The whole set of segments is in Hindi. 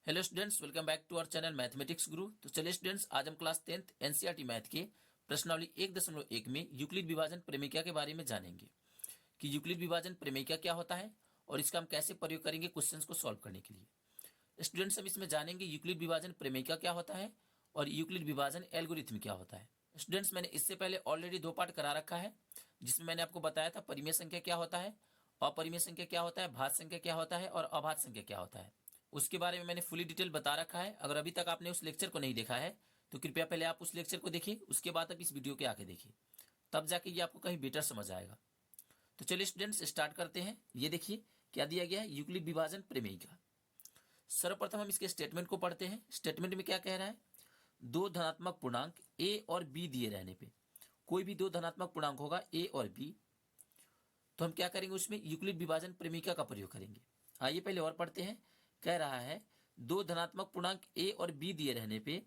Hello students, welcome back to our channel Mathematics Guru. तो चलिए स्टूडेंट्स, आज हम क्लास 10th एनसीईआरटी मैथ के प्रश्नावली 1.1 में यूक्लिड विभाजन प्रमेयिका के बारे में जानेंगे कि यूक्लिड विभाजन प्रमेयिका क्या होता है और इसका हम कैसे प्रयोग करेंगे क्वेश्चंस को सॉल्व करने के लिए। स्टूडेंट्स, हम इसमें जानेंगे यूक्लिड विभाजन प्रमेयिका क्या होता है और यूक्लिड विभाजन एल्गोरिथम क्या होता है। स्टूडेंट्स, मैंने इससे पहले ऑलरेडी 2 पार्ट करा रखा है, जिसमें मैंने आपको बताया था परिमेय संख्या क्या होता है, अपरिमेय संख्या क्या होता है, भाज्य संख्या क्या होता है और अभाज्य संख्या क्या होता है। उसके बारे में मैंने फुली डिटेल बता रखा है। अगर अभी तक आपने उस लेक्चर को नहीं देखा है तो कृपया पहले आप उस लेक्चर को देखिए, उसके बाद आप इस वीडियो के आके देखिए, तब जाके ये आपको कहीं बेटर समझ आएगा। तो चलिए स्टूडेंट्स, स्टार्ट करते हैं। ये देखिए क्या दिया गया है, यूक्लिड विभाजन प्रमेयिका। सर्वप्रथम हम इसके स्टेटमेंट को पढ़ते हैं। स्टेटमेंट में क्या कह रहा है, 2 धनात्मक पूर्णांक ए और बी दिए रहने पे, कोई भी 2 धनात्मक पूर्णांक होगा ए और बी, तो हम क्या करेंगे, उसमें यूक्लिड विभाजन प्रमेयिका का प्रयोग करेंगे। आइए पहले और पढ़ते हैं। कह रहा है 2 धनात्मक पूर्णांक ए और बी दिए रहने पे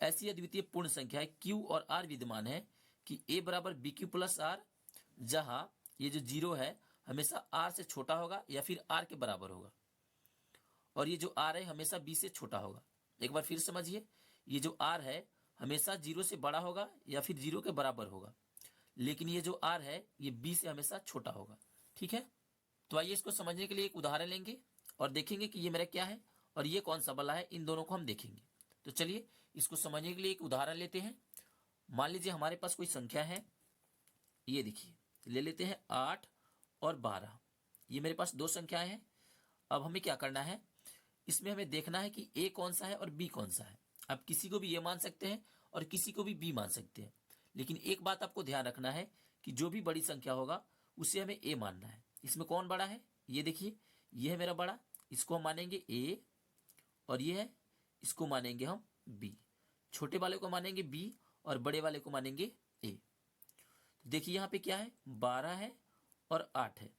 ऐसी अद्वितीय पूर्ण संख्या क्यू और आर विद्यमान है कि ए बराबर बी क्यू प्लस आर, जहां ये जो 0 है हमेशा आर से छोटा होगा या फिर आर के बराबर होगा, और ये जो आर है हमेशा बी से छोटा होगा। एक बार फिर समझिए, ये जो आर है हमेशा 0 से बड़ा होगा या फिर 0 के बराबर होगा, लेकिन ये जो आर है ये बी से हमेशा छोटा होगा। ठीक है, तो आइए इसको समझने के लिए एक उदाहरण लेंगे और देखेंगे कि ये मेरा क्या है और ये कौन सा बला है, इन दोनों को हम देखेंगे। तो चलिए इसको समझने के लिए एक उदाहरण लेते हैं। मान लीजिए हमारे पास कोई संख्या है, ये देखिए ले लेते हैं 8 और 12। ये मेरे पास 2 संख्याएं हैं। अब हमें क्या करना है, इसमें हमें देखना है कि ए कौन सा है और बी कौन सा है। आप किसी को भी ए मान सकते हैं और किसी को भी बी मान सकते हैं, लेकिन एक बात आपको ध्यान रखना है कि जो भी बड़ी संख्या होगा उसे हमें ए मानना है। इसमें कौन बड़ा है, ये देखिए ये है मेरा बड़ा, इसको हम मानेंगे ए, और ये है इसको मानेंगे हम बी। छोटे वाले को मानेंगे बी और बड़े वाले को मानेंगे ए। तो देखिए यहाँ पे क्या है, 12 है और 8 है।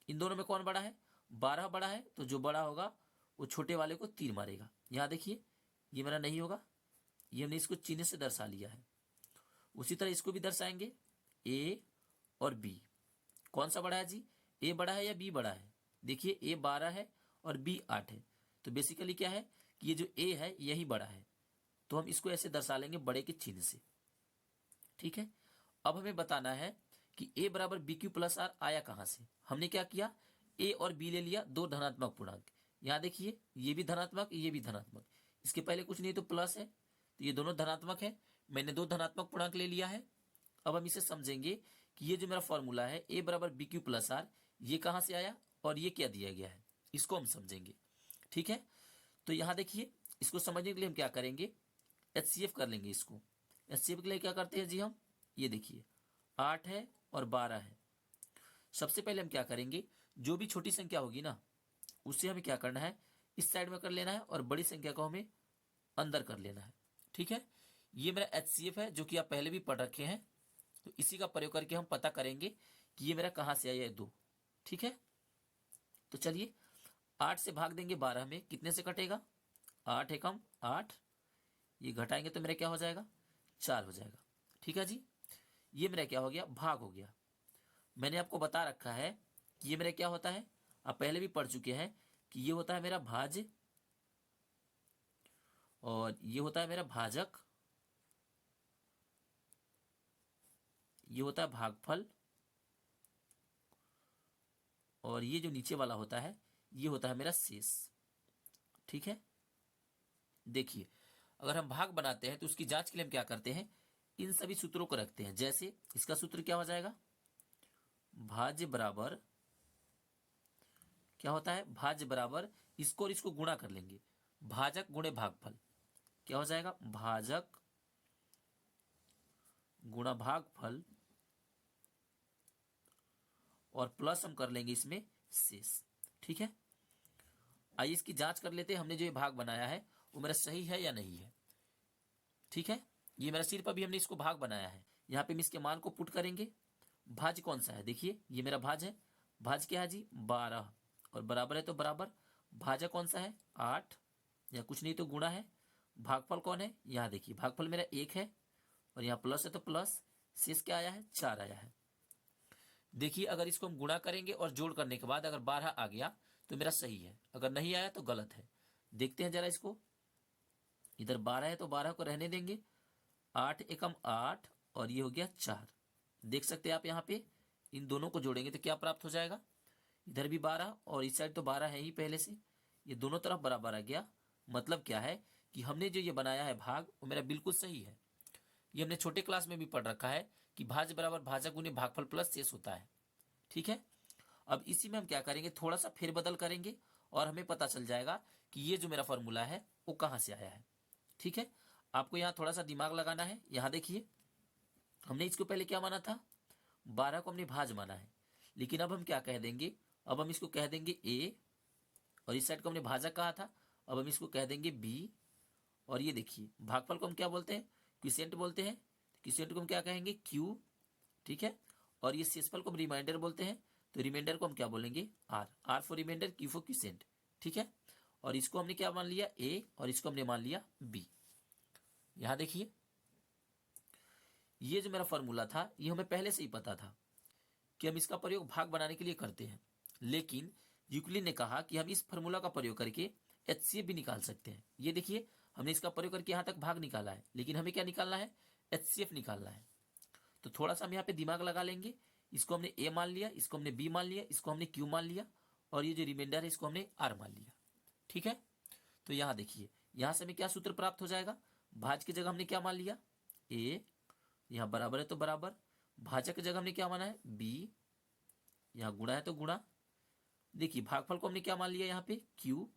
इन दोनों में कौन बड़ा है, 12 बड़ा है, तो जो बड़ा होगा वो छोटे वाले को तीर मारेगा। यहाँ देखिए ये मेरा नहीं होगा, ये हमने इसको चिन्ह से दर्शा लिया है। उसी तरह इसको भी दर्शाएंगे, ए और बी। कौन सा बड़ा है जी, ए बड़ा है या बी बड़ा है। देखिए ए 12 है और बी 8 है, तो बेसिकली क्या है कि ये जो ए है यही बड़ा है, तो हम इसको ऐसे दर्शा लेंगे बड़े के चिन्ह से। ठीक है, अब हमें बताना है कि ए बराबर बी क्यू प्लस आर आया कहां से। हमने क्या किया, ए और बी ले लिया, 2 धनात्मक पूर्णांक। यहाँ देखिए ये भी धनात्मक ये भी धनात्मक, इसके पहले कुछ नहीं तो प्लस है, तो ये दोनों धनात्मक है। मैंने 2 धनात्मक पूर्णांक ले लिया है। अब हम इसे समझेंगे कि ये जो मेरा फॉर्मूला है ए बराबर बी क्यू प्लस आर, ये कहां से आया और ये क्या दिया गया है, इसको हम समझेंगे। ठीक है, तो यहां देखिए इसको समझने के लिए हम क्या करेंगे, एचसीएफ कर लेंगे। इसको एचसीएफ के लिए क्या करते हैं जी हम, ये देखिए 8 है और 12 है। सबसे पहले हम क्या करेंगे, जो भी छोटी संख्या होगी ना उससे हमें क्या करना है, इस साइड में कर लेना है और बड़ी संख्या को हमें अंदर कर लेना है। ठीक है, ये मेरा एचसीएफ है जो कि आप पहले भी पढ़ रखे हैं, तो इसी का प्रयोग करके हम पता करेंगे कि ये मेरा कहां से आया है, 2। ठीक है, तो चलिए 8 से भाग देंगे 12 में, कितने से कटेगा, 8 एकम 8, ये घटाएंगे तो मेरा क्या हो जाएगा, 4 हो जाएगा। ठीक है जी, ये मेरा क्या हो गया, भाग हो गया। मैंने आपको बता रखा है कि ये मेरा क्या होता है, आप पहले भी पढ़ चुके हैं कि ये होता है मेरा भाज्य और ये होता है मेरा भाजक, ये होता है भागफल, और ये जो नीचे वाला होता है ये होता है मेरा शेष। ठीक है, देखिए अगर हम भाग बनाते हैं तो उसकी जांच के लिए हम क्या करते हैं, इन सभी सूत्रों को रखते हैं। जैसे इसका सूत्र क्या हो जाएगा, भाज्य बराबर क्या होता है, भाज्य बराबर इसको और इसको गुणा कर लेंगे, भाजक गुणे भागफल, क्या हो जाएगा, भाजक गुणा भागफल, और प्लस हम कर लेंगे इसमें शेष। ठीक है, आइए इसकी जांच कर लेते हैं, हमने जो ये भाग बनाया है वो मेरा सही है या नहीं है। ठीक है, ये मेरा सिर्फ अभी हमने इसको भाग बनाया है, यहाँ पे हम इसके मान को पुट करेंगे। भाज्य कौन सा है, देखिए ये मेरा भाज्य है, भाज्य क्या है जी 12, और बराबर है तो बराबर, भाजक कौन सा है 8, या कुछ नहीं तो गुणा है, भागफल कौन है, यहाँ देखिए भागफल मेरा 1 है, और यहाँ प्लस है तो प्लस, शेष क्या आया है 4 आया है। देखिए अगर इसको हम गुणा करेंगे और जोड़ करने के बाद अगर 12 आ गया तो मेरा सही है, अगर नहीं आया तो गलत है। देखते हैं जरा इसको। इधर 12 है तो 12 को रहने देंगे, 8 एकम 8 और ये हो गया 4। देख सकते हैं आप यहाँ पे, इन दोनों को जोड़ेंगे तो क्या प्राप्त हो जाएगा, इधर भी 12 और इस साइड तो 12 है ही पहले से, ये दोनों तरफ बराबर आ गया। मतलब क्या है कि हमने जो ये बनाया है भाग वो मेरा बिल्कुल सही है। ये हमने छोटे क्लास में भी पढ़ रखा है कि भाज्य बराबर भाजक गुने भागफल प्लस शेष होता है। ठीक है, अब इसी में हम क्या करेंगे, थोड़ा सा फेरबदल करेंगे और हमें पता चल जाएगा कि ये जो मेरा फॉर्मूला है वो कहाँ से आया है। ठीक है, आपको यहाँ थोड़ा सा दिमाग लगाना है। यहाँ देखिए, हमने इसको पहले क्या माना था, 12 को हमने भाज माना है, लेकिन अब हम क्या कह देंगे, अब हम इसको कह देंगे ए, और इस साइड को हमने भाजक कहा था, अब हम इसको कह देंगे बी। और ये देखिए, भागफल को हम क्या बोलते हैं, क्विसेंट बोलते हैं, क्विसेंट को हम क्या कहेंगे, क्यू। ठीक है, और ये शेषफल को हम रिमाइंडर बोलते हैं, तो रिमाइंडर को हम क्या बोलेंगे, R. R for remainder, Q for quotient. ठीक है, और इसको हमने क्या मान लिया, ए, और इसको हमने मान लिया बी। यहां देखिए, ये जो मेरा फॉर्मूला था ये हमें पहले से ही पता था कि हम इसका प्रयोग भाग बनाने के लिए करते हैं, लेकिन यूक्लिड ने कहा कि हम इस फॉर्मूला का प्रयोग करके एचसीएफ भी निकाल सकते हैं। ये देखिए, हमने इसका प्रयोग करके यहां तक भाग निकाला है, लेकिन हमें क्या निकालना है, एचसीएफ निकालना है। तो थोड़ा सा हम यहाँ पे दिमाग लगा लेंगे। इसको हमने ए मान लिया, इसको हमने बी मान लिया, इसको हमने क्यू मान लिया, और ये जो रिमाइंडर है इसको हमने आर मान लिया। ठीक है, तो यहाँ देखिए, यहां से हमें क्या सूत्र प्राप्त हो जाएगा, भाज की जगह हमने क्या मान लिया, ए, यहाँ बराबर है तो बराबर, भाजक की जगह हमने क्या माना है, बी, यहाँ गुणा है तो गुणा। देखिए, भागफल को हमने क्या मान लिया यहाँ पे, क्यू,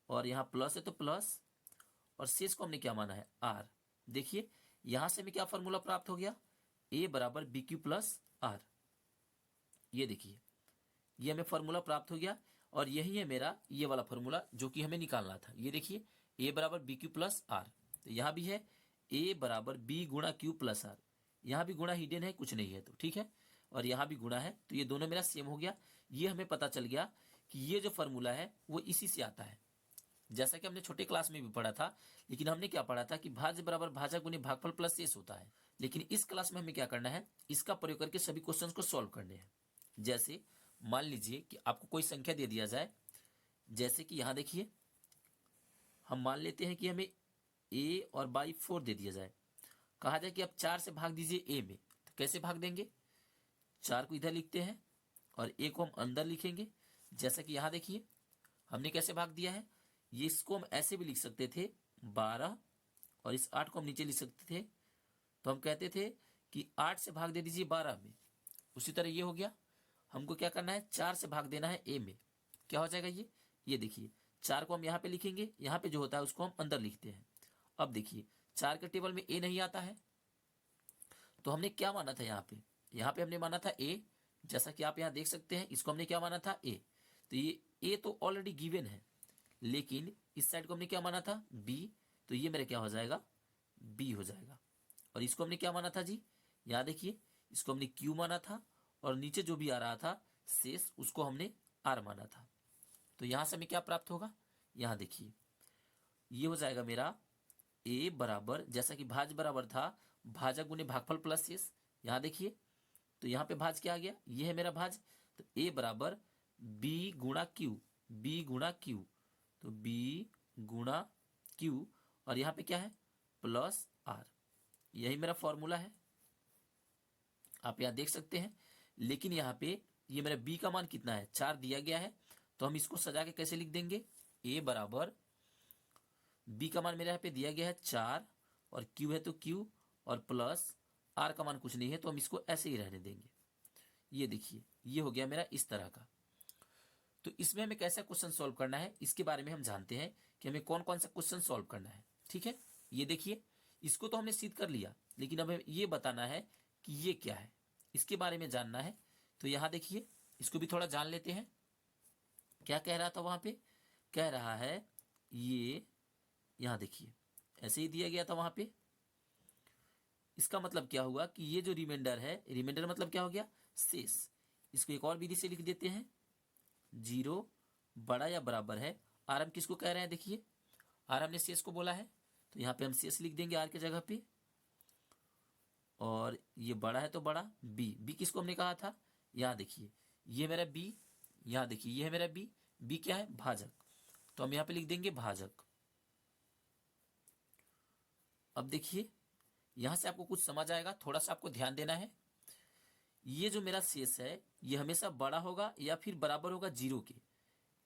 और यहाँ प्लस है तो प्लस, और शेष को हमने क्या माना है, आर। देखिए, यहां से हमें क्या फॉर्मूला प्राप्त हो गया, ए बराबर बी क्यू प्लस आर। ये देखिए, ये हमें फॉर्मूला प्राप्त हो गया, और यही है मेरा ये वाला फॉर्मूला जो कि हमें निकालना था। ये देखिए, ए बराबर बी क्यू प्लस आर, तो यहां भी है ए बराबर बी गुणा क्यू प्लस आर। यहां भी गुणा हिडन है, कुछ नहीं है तो ठीक है, और यहां भी गुणा है, तो ये दोनों मेरा सेम हो गया। ये हमें पता चल गया कि ये जो फॉर्मूला है वो इसी से आता है, जैसा कि हमने छोटे क्लास में भी पढ़ा था। लेकिन हमने क्या पढ़ा था कि भाज्य बराबर भाजक गुने भागफल प्लस शेष होता है, लेकिन इस क्लास में हमें क्या करना है, इसका प्रयोग करके सभी क्वेश्चंस को सॉल्व करने हैं। जैसे मान लीजिए कि आपको कोई संख्या दे दिया जाए, जैसे कि यहां देखिए, हम मान लेते हैं कि हमें a और बाई 4 दे दिया जाए, कहा जाए कि आप 4 से भाग दीजिए a में, तो कैसे भाग देंगे, 4 को इधर लिखते हैं और a को हम अंदर लिखेंगे। जैसा कि यहां देखिए, हमने कैसे भाग दिया है, ये इसको हम ऐसे भी लिख सकते थे 12, और इस 8 को हम नीचे लिख सकते थे, तो हम कहते थे कि 8 से भाग दे दीजिए 12 में। उसी तरह ये हो गया, हमको क्या करना है, 4 से भाग देना है a में, क्या हो जाएगा ये देखिए, 4 को हम यहाँ पे लिखेंगे, यहाँ पे जो होता है उसको हम अंदर लिखते हैं। अब देखिए, 4 के टेबल में a नहीं आता है, तो हमने क्या माना था यहाँ पे हमने माना था a, जैसा कि आप यहाँ देख सकते हैं, इसको हमने क्या माना था a, तो ये a तो ऑलरेडी गिवन है, लेकिन इस साइड को हमने क्या माना था, b, तो ये मेरा क्या हो जाएगा, b हो जाएगा। और इसको हमने क्या माना था जी, यहाँ देखिए, इसको हमने q माना था, और नीचे जो भी आ रहा था शेष उसको हमने r माना था। तो यहां से हमें क्या प्राप्त होगा, यहां देखिए, ये हो जाएगा मेरा a बराबर, जैसा कि भाज बराबर था भाजक गुने भागफल प्लस शेष। यहां देखिए, तो यहाँ पे भाज क्या आ गया, ये है मेरा भाज, तो a बराबर b गुणा क्यू, b गुणा क्यू, तो b गुणा क्यू, और यहाँ पे क्या है, प्लस आर। यही मेरा फॉर्मूला है, आप यहाँ देख सकते हैं। लेकिन यहाँ पे ये मेरा b का मान कितना है, 4 दिया गया है, तो हम इसको सजा के कैसे लिख देंगे, a बराबर b का मान मेरे यहाँ पे दिया गया है 4, और q है तो q, और प्लस r का मान कुछ नहीं है, तो हम इसको ऐसे ही रहने देंगे। ये देखिए, ये हो गया मेरा इस तरह का। तो इसमें हमें कैसा क्वेश्चन सॉल्व करना है, इसके बारे में हम जानते हैं कि हमें कौन कौन सा क्वेश्चन सॉल्व करना है। ठीक है, ये देखिए, इसको तो हमने सिद्ध कर लिया, लेकिन अब हमें ये बताना है कि ये क्या है, इसके बारे में जानना है। तो यहां देखिए, इसको भी थोड़ा जान लेते हैं। क्या कह रहा था वहां पे, कह रहा है ये, यहां देखिए ऐसे ही दिया गया था वहां पे। इसका मतलब क्या हुआ कि ये जो रिमाइंडर है, रिमाइंडर मतलब क्या हो गया, शेष। इसको एक और विधि से लिख देते हैं, 0 बड़ा या बराबर है, आर हम किसको कह रहे हैं, देखिए आर हमने शेष को बोला है, तो यहाँ पे हम शेष लिख देंगे आर के जगह पे, और ये बड़ा है तो बड़ा, बी किसको हमने कहा था, यहाँ देखिए ये मेरा बी, यहाँ देखिए ये है मेरा बी क्या है, भाजक। तो हम यहाँ पे लिख देंगे भाजक। अब देखिए यहां से आपको कुछ समझ आएगा, थोड़ा सा आपको ध्यान देना है। ये जो मेरा शेष है ये हमेशा बड़ा होगा या फिर बराबर होगा जीरो के।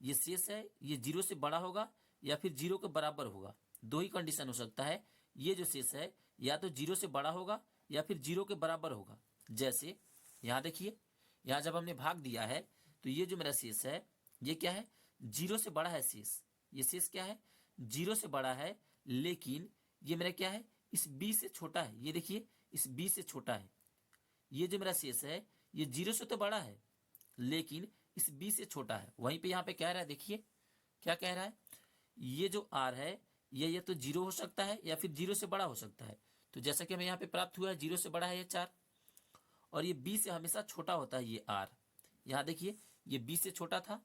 ये शेष है ये जीरो से बड़ा होगा या फिर जीरो के बराबर होगा, दो ही कंडीशन हो सकता है। ये जो शेष है या तो जीरो से बड़ा होगा या फिर जीरो के बराबर होगा। जैसे यहाँ देखिए, यहाँ जब हमने भाग दिया है तो ये जो मेरा शेष है ये क्या है, जीरो से बड़ा है शेष। ये शेष क्या है, जीरो से बड़ा है, लेकिन ये मेरा क्या है, इस बी से छोटा है। ये देखिए इस बी से छोटा है। ये जो मेरा शेष है ये जीरो से तो बड़ा है लेकिन इस बी से छोटा है। वहीं पे यहाँ पे कह रहा है, देखिए क्या कह रहा है, ये जो आर है ये तो जीरो हो सकता है या फिर जीरो से बड़ा हो सकता है। तो जैसा कि हमें यहाँ पे प्राप्त हुआ है जीरो से बड़ा है ये 4, और ये बी से हमेशा छोटा होता है ये आर। यहाँ देखिए ये बी से छोटा था,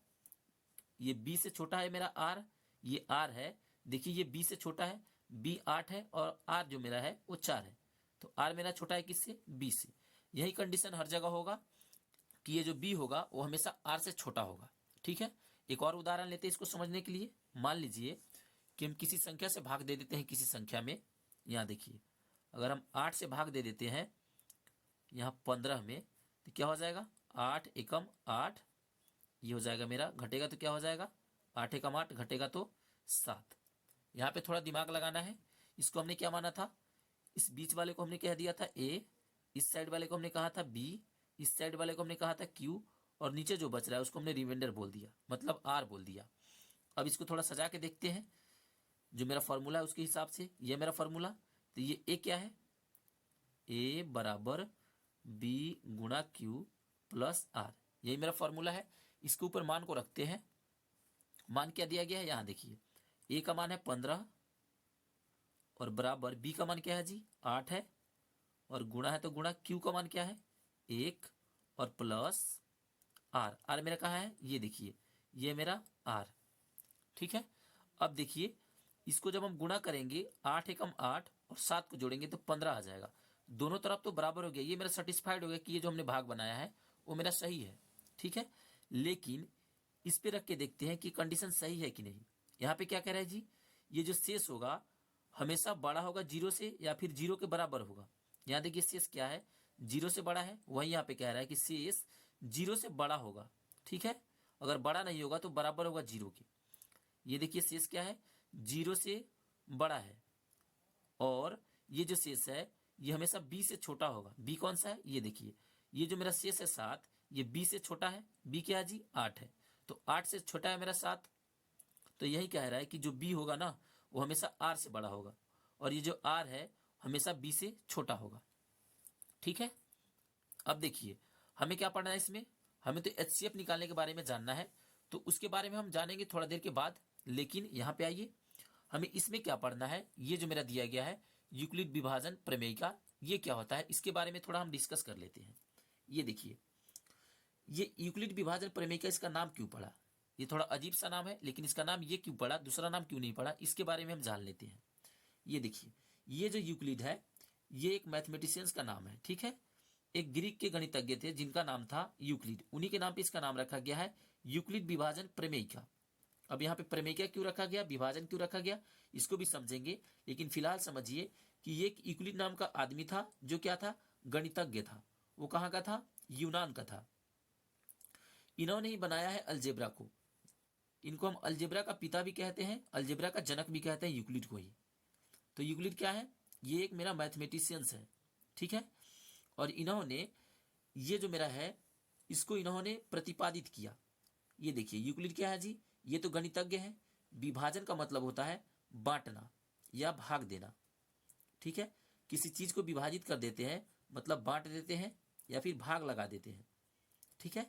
ये बी से छोटा है मेरा आर, ये आर है। देखिए ये बी से छोटा है, बी 8 है और आर जो मेरा है वो 4 है। तो आर मेरा छोटा है किससे, बी से। यही कंडीशन हर जगह होगा कि ये जो बी होगा वो हमेशा आर से छोटा होगा। ठीक है, एक और उदाहरण लेते हैं इसको समझने के लिए। मान लीजिए कि हम किसी संख्या से भाग दे देते हैं किसी संख्या में। यहाँ देखिए अगर हम 8 से भाग दे देते हैं यहाँ 15 में तो क्या हो जाएगा, 8 एकम 8, ये हो जाएगा मेरा, घटेगा तो क्या हो जाएगा, 8 एकम 8 घटेगा तो 7। यहाँ पे थोड़ा दिमाग लगाना है। इसको हमने क्या माना था, इस बीच वाले को हमने कह दिया था ए, इस साइड वाले को हमने कहा था बी, इस साइड वाले को हमने कहा था क्यू, और नीचे जो बच रहा है उसको हमने रिमाइंडर बोल दिया, मतलब आर बोल दिया। अब इसको थोड़ा सजा के देखते हैं, जो मेरा फॉर्मूला है उसके हिसाब से। ये मेरा फॉर्मूला, तो ये ए क्या है, ए बराबर बी गुणा क्यू प्लस आर, यही मेरा फॉर्मूला है। इसके ऊपर मान को रखते हैं। मान क्या दिया गया है, यहाँ देखिए ए का मान है 15 और बराबर बी का मान क्या है जी 8 है, और गुणा है तो गुणा क्यू का मान क्या है 1 और प्लस आर। आर मेरा कहाँ है, ये देखिए ये मेरा आर। ठीक है, अब देखिए इसको जब हम गुणा करेंगे 8 एकम 8 और 7 को जोड़ेंगे तो 15 आ जाएगा। दोनों तरफ तो बराबर हो गया, ये मेरा सेटिस्फाइड हो गया कि ये जो हमने भाग बनाया है वो मेरा सही है। ठीक है, लेकिन इस पे रख के देखते हैं कि कंडीशन सही है कि नहीं। यहाँ पे क्या कह रहा है जी, ये जो शेष होगा हमेशा बड़ा होगा जीरो से या फिर जीरो के बराबर होगा। यहाँ देखिए शेष क्या है, जीरो से बड़ा है, वही यहाँ पे कह रहा है कि शेष जीरो से बड़ा होगा। ठीक है, अगर बड़ा नहीं होगा तो बराबर होगा जीरो के। ये देखिए शेष क्या है, जीरो से बड़ा है, और ये जो शेष है ये हमेशा बी से छोटा होगा। बी कौन सा है, ये देखिए ये जो मेरा शेष है 7, ये बी से छोटा है। बी क्या है जी 8 है, तो 8 से छोटा है मेरा 7। तो यही कह रहा है कि जो बी होगा ना वो हमेशा आर से बड़ा होगा, और ये जो आर है हमेशा बी से छोटा होगा। ठीक है, अब देखिए हमें क्या पढ़ना है इसमें, हमें तो एचसीएफ निकालने के बारे में जानना है, तो उसके बारे में हम जानेंगे थोड़ा देर के बाद। लेकिन यहाँ पे आइए, हमें इसमें क्या पढ़ना है, ये जो मेरा दिया गया है यूक्लिड विभाजन प्रमेय, ये क्या होता है इसके बारे में थोड़ा हम डिस्कस कर लेते हैं। ये देखिए ये यूक्लिड विभाजन प्रमेय का इसका नाम क्यों पड़ा, ये थोड़ा अजीब सा नाम है, लेकिन इसका नाम ये क्यों पड़ा, दूसरा नाम क्यों नहीं पड़ा, इसके बारे में हम जान लेते हैं। ये देखिए ये जो यूक्लिड है ये एक मैथमेटिशियंस का नाम है। ठीक है, एक ग्रीक के गणितज्ञ थे जिनका नाम था यूक्लिड, उन्हीं के नाम पे इसका नाम रखा गया है यूक्लिड विभाजन प्रमेय। अब यहाँ पे प्रमेय क्यों रखा गया, विभाजन क्यों रखा गया, इसको भी समझेंगे। लेकिन फिलहाल समझिए कि ये एक यूक्लिड नाम का आदमी था जो क्या था, गणितज्ञ था। वो कहाँ का था, यूनान का था। इन्होंने ही बनाया है अलजेब्रा को। इनको हम अलजेब्रा का पिता भी कहते हैं, अलजेब्रा का जनक भी कहते हैं यूक्लिड को ही। तो यूक्लिड क्या है, ये एक मेरा मैथमेटिशियंस है। ठीक है, और इन्होंने ये जो मेरा है इसको इन्होंने प्रतिपादित किया। ये देखिए यूक्लिड क्या है जी, ये तो गणितज्ञ है। विभाजन का मतलब होता है बांटना या भाग देना। ठीक है, किसी चीज को विभाजित कर देते हैं मतलब बांट देते हैं या फिर भाग लगा देते हैं। ठीक है,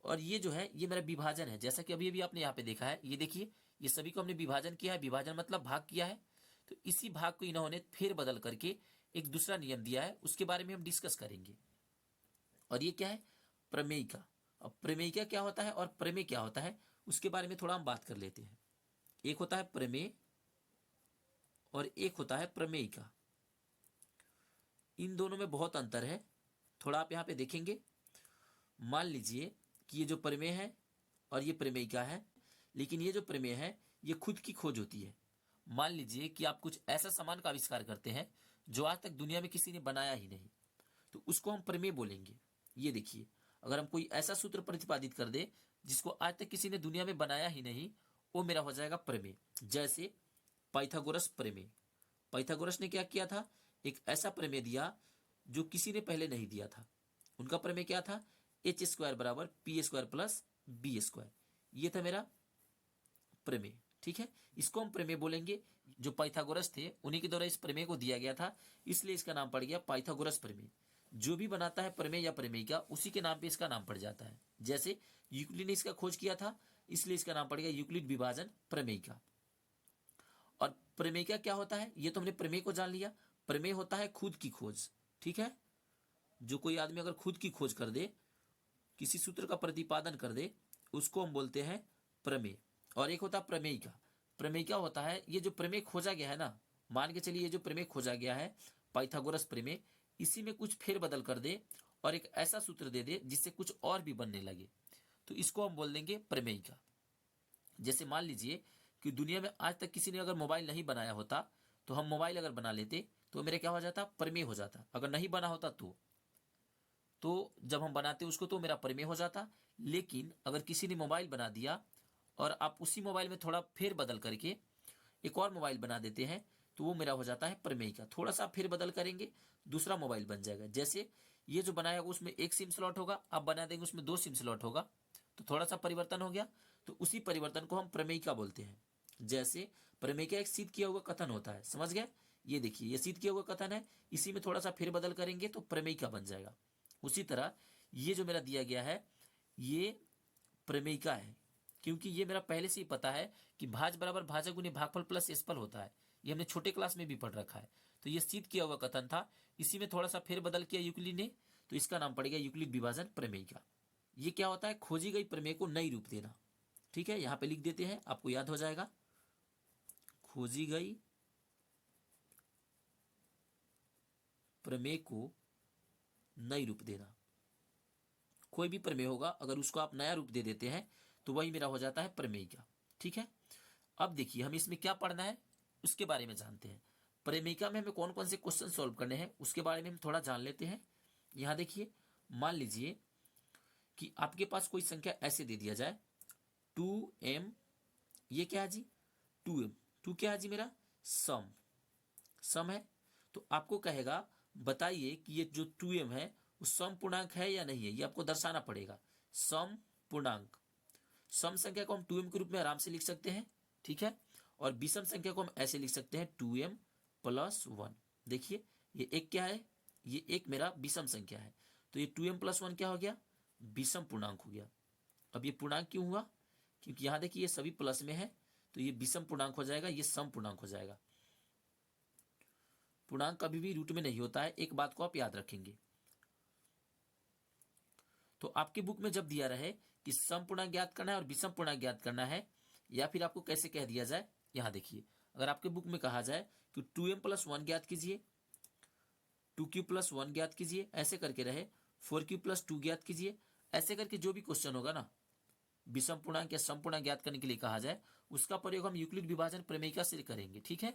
और ये जो है ये मेरा विभाजन है, जैसा कि अभी अभी आपने यहाँ पे देखा है। ये देखिए ये सभी को हमने विभाजन किया है, विभाजन मतलब भाग किया है। तो इसी भाग को इन्होंने फेर बदल करके एक दूसरा नियम दिया है, उसके बारे में हम डिस्कस करेंगे। और ये क्या है, प्रमेय का। अब प्रमेय क्या होता है और प्रमेय क्या होता है उसके बारे में थोड़ा हम बात कर लेते हैं। एक होता है प्रमेय और एक होता है प्रमेय का। इन दोनों में बहुत अंतर है, थोड़ा आप यहाँ पे देखेंगे। मान लीजिए कि ये जो प्रमेय है और ये प्रमेय का है, लेकिन ये जो प्रमेय है ये खुद की खोज होती है। मान लीजिए कि आप कुछ ऐसा सामान का आविष्कार करते हैं जो आज तक दुनिया में किसी ने बनाया ही नहीं, तो उसको हम प्रमेय बोलेंगे। ये देखिए, अगर हम कोई ऐसा सूत्र प्रतिपादित कर दे जिसको आज तक किसी ने दुनिया में बनाया ही नहीं, वो मेरा हो जाएगा प्रमेय। जैसे पाइथागोरस प्रमेय। पाइथागोरस ने क्या किया था? एक ऐसा प्रमेय दिया जो किसी ने पहले नहीं दिया था। उनका प्रमेय क्या था? एच स्क्वायर बराबर P square plus B square. ये था मेरा प्रमेय। ठीक है, इसको हम प्रमेय बोलेंगे। जो पाइथागोरस थे उन्हीं के द्वारा इस प्रमेय को दिया गया था, इसलिए इसका नाम पड़ गया पाइथागोरस प्रमेय। जो भी बनाता है प्रमेय या प्रमेयिका, उसी के नाम पे इसका नाम पड़ जाता है। जैसे यूक्लिड ने इसका खोज किया था, इसलिए इसका नाम पड़ गया यूक्लिड विभाजन प्रमेयिका। और प्रमेयिका क्या होता है? ये तो हमने प्रमेय को जान लिया। प्रमेय होता है खुद की खोज। ठीक है, जो कोई आदमी अगर खुद की खोज कर दे, किसी सूत्र का प्रतिपादन कर दे, उसको हम बोलते हैं प्रमेय। और एक होता है प्रमेयिका। प्रमेयिका होता है ये जो प्रमेय खोजा गया है ना, मान के चलिए ये जो प्रमेय खोजा गया है पाइथागोरस प्रमेय, इसी में कुछ फेर बदल कर दे और एक ऐसा सूत्र दे दे जिससे कुछ और भी बनने लगे, तो इसको हम बोल देंगे प्रमेयिका। जैसे मान लीजिए कि दुनिया में आज तक किसी ने अगर मोबाइल नहीं बनाया होता, तो हम मोबाइल अगर बना लेते तो मेरे क्या हो जाता? प्रमेय हो जाता। अगर नहीं बना होता तो जब हम बनाते उसको तो मेरा प्रमेय हो जाता। लेकिन अगर किसी ने मोबाइल बना दिया और आप उसी मोबाइल में थोड़ा फेर बदल करके एक और मोबाइल बना देते हैं, तो वो मेरा हो जाता है प्रमेय का। थोड़ा सा फेर बदल करेंगे, दूसरा मोबाइल बन जाएगा। जैसे ये जो बनाया उसमें एक सिम स्लॉट होगा, आप बना देंगे उसमें 2 सिम स्लॉट होगा, तो थोड़ा सा परिवर्तन हो गया, तो उसी परिवर्तन को हम प्रमेयिका बोलते हैं। जैसे प्रमेयिका एक सिद्ध किया हुआ कथन होता है, समझ गए? ये देखिए, ये सिद्ध किया हुआ कथन है, इसी में थोड़ा सा फेर बदल करेंगे तो प्रमेयिका बन जाएगा। उसी तरह ये जो मेरा दिया गया है ये प्रमेयिका है, क्योंकि ये मेरा पहले से ही पता है कि भाज बराबर भाजक गुने भागफल प्लस एसफल होता है। ये हमने छोटे क्लास में भी पढ़ रखा है। तो ये सिद्ध किया हुआ कथन था, इसी में थोड़ा सा फेर बदल किया यूक्लिड ने, तो इसका नाम पड़ गया यूक्लिड विभाजन प्रमेयिका। ये क्या होता है? खोजी गई प्रमेय को नई रूप देना। ठीक है, यहां पे लिख देते हैं, आपको याद हो जाएगा। खोजी गई प्रमेय को नई रूप देना। कोई भी प्रमेय होगा, अगर उसको आप नया रूप दे देते हैं तो वही मेरा हो जाता है प्रमेयिका। ठीक है, अब देखिए हम इसमें क्या पढ़ना है उसके बारे में जानते हैं। प्रमेयिका में हमें कौन कौन से क्वेश्चन सॉल्व करने हैं उसके बारे में हम थोड़ा जान लेते हैं। यहां देखिए, मान लीजिए कि आपके पास कोई संख्या ऐसे दे दिया जाए 2m। ये क्या है जी? 2m। 2 क्या है जी? मेरा सम। सम है, तो आपको कहेगा बताइए कि ये जो 2m है वो सम पूर्णांक है या नहीं है, ये आपको दर्शाना पड़ेगा। सम पूर्णांक। सम संख्या को हम 2m के रूप में आराम से लिख सकते हैं। ठीक है, और विषम संख्या को हम ऐसे लिख सकते हैं 2m प्लस 1। देखिए, ये एक क्या है? ये एक मेरा विषम संख्या है, तो ये 2m प्लस 1 क्या हो गया? विषम पूर्णांक हो गया। अब ये पूर्णांक क्यों हुआ? क्योंकि यहां देखिए ये सभी प्लस में है, तो ये विषम पूर्णांक हो जाएगा, ये सम पूर्णांक हो जाएगा। पूर्णांक कभी भी रूट में नहीं होता है, एक बात को आप याद रखेंगे। तो आपके बुक में जब दिया रहे कि सम पूर्णांक ज्ञात करना है और विषम पूर्णांक ज्ञात करना है, या फिर आपको कैसे कह दिया जाए, यहां देखिए, अगर आपके बुक में कहा जाए कि 2m प्लस 1 ज्ञात कीजिए, 2q प्लस 1 ज्ञात कीजिए, ऐसे करके रहे 4q प्लस 2 ज्ञात कीजिए, ऐसे करके जो भी क्वेश्चन होगा ना विषम पूर्णांक या सम पूर्णांक ज्ञात करने के लिए कहा जाए, उसका प्रयोग हम यूक्लिड विभाजन प्रमेयिका से करेंगे। ठीक है,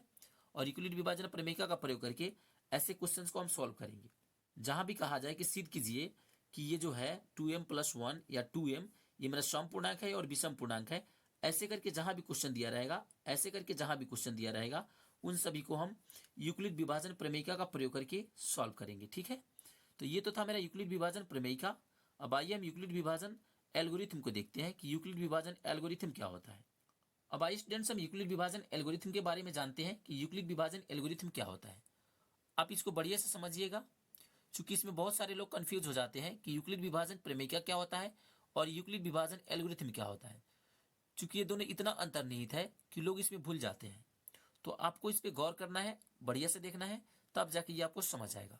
और यूक्लिड विभाजन प्रमेयिका का प्रयोग करके ऐसे क्वेश्चन को हम सॉल्व करेंगे। जहां भी कहा जाए कि सिद्ध कीजिए कि ये जो है 2m प्लस 1 या 2m ये मेरा सम पूर्णांक है और विषम पूर्णांक है, ऐसे करके जहां भी क्वेश्चन दिया रहेगा, ऐसे करके जहां भी क्वेश्चन दिया रहेगा, उन सभी को हम यूक्लिड विभाजन प्रमेयिका का प्रयोग करके सॉल्व करेंगे। ठीक है, तो ये तो था मेरा यूक्लिड विभाजन प्रमेयिका। अब आइए हम यूक्लिड विभाजन एल्गोरिथम को देखते हैं कि यूक्लिड विभाजन एल्गोरिथम क्या होता है। अब आइए स्टूडेंट्स, हम यूक्लिड विभाजन एल्गोरिथम के बारे में जानते हैं कि यूक्लिड विभाजन एल्गोरिथम क्या होता है। आप इसको बढ़िया से समझिएगा, चूंकि इसमें बहुत सारे लोग कंफ्यूज हो जाते हैं कि यूक्लिड विभाजन प्रमेयिका क्या होता है और यूक्लिड विभाजन एल्गोरिथम क्या होता है। चूंकि ये दोनों इतना अंतर्निहित है कि लोग इसमें भूल जाते हैं, तो आपको इस पर गौर करना है, बढ़िया से देखना है, तब जाके ये आपको समझ आएगा।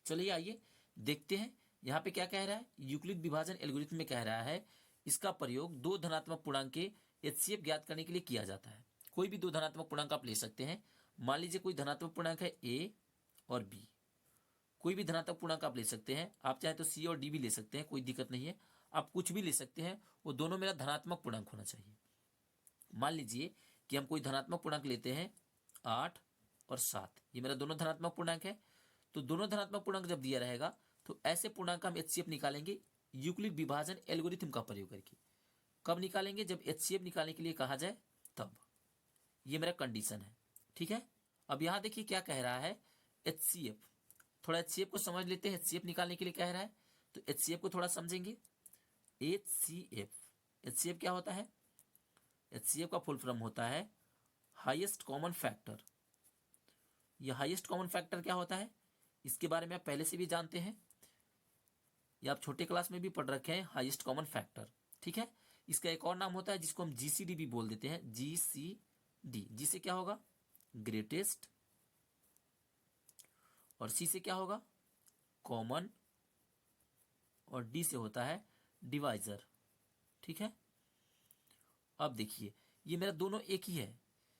चलिए आइए देखते हैं यहाँ पे क्या कह रहा है। यूक्लिड विभाजन एल्गोरिथम में कह रहा है इसका प्रयोग दो धनात्मक पूर्णांक के एचसीएफ ज्ञात करने के लिए किया जाता है। कोई भी दो धनात्मक पूर्णांक आप ले सकते हैं। मान लीजिए कोई धनात्मक पूर्णांक है ए और बी, कोई भी धनात्मक पूर्णांक आप ले सकते हैं। आप चाहे तो सी और डी भी ले सकते हैं, कोई दिक्कत नहीं है, आप कुछ भी ले सकते हैं, वो दोनों मेरा धनात्मक पूर्णांक होना चाहिए। मान लीजिए कि हम कोई धनात्मक पूर्णांक लेते हैं 8 और 7, ये मेरा दोनों धनात्मक पूर्णांक है। तो दोनों धनात्मक पूर्णांक जब दिया रहेगा तो ऐसे पूर्णांक का हम एचसीएफ निकालेंगे यूक्लिड विभाजन एल्गोरिथम का प्रयोग करके। कब निकालेंगे? जब एचसीएफ निकालने के लिए कहा जाए तब। ये मेरा कंडीशन है, ठीक है। अब यहां देखिए क्या कह रहा है, एचसीएफ। थोड़ा एचसीएफ को समझ लेते हैं, एचसीएफ निकालने के लिए कह रहा है, तो एचसीएफ को थोड़ा समझेंगे। एचसीएफ क्या होता है? एचसीएफ का फुल फॉर्म होता है हाईएस्ट कॉमन फैक्टर। यह हाईएस्ट कॉमन फैक्टर क्या होता है, इसके बारे में आप पहले से भी जानते हैं, या आप छोटे क्लास में भी पढ़ रखे हैं, हाईएस्ट कॉमन फैक्टर, ठीक है। इसका एक और नाम होता है जिसको हम जीसीडी भी बोल देते हैं, जीसीडी। जी से क्या होगा? ग्रेटेस्ट, और सी से क्या होगा? कॉमन, और डी से होता है डिवाइजर, ठीक है। अब देखिए ये मेरा दोनों एक ही है,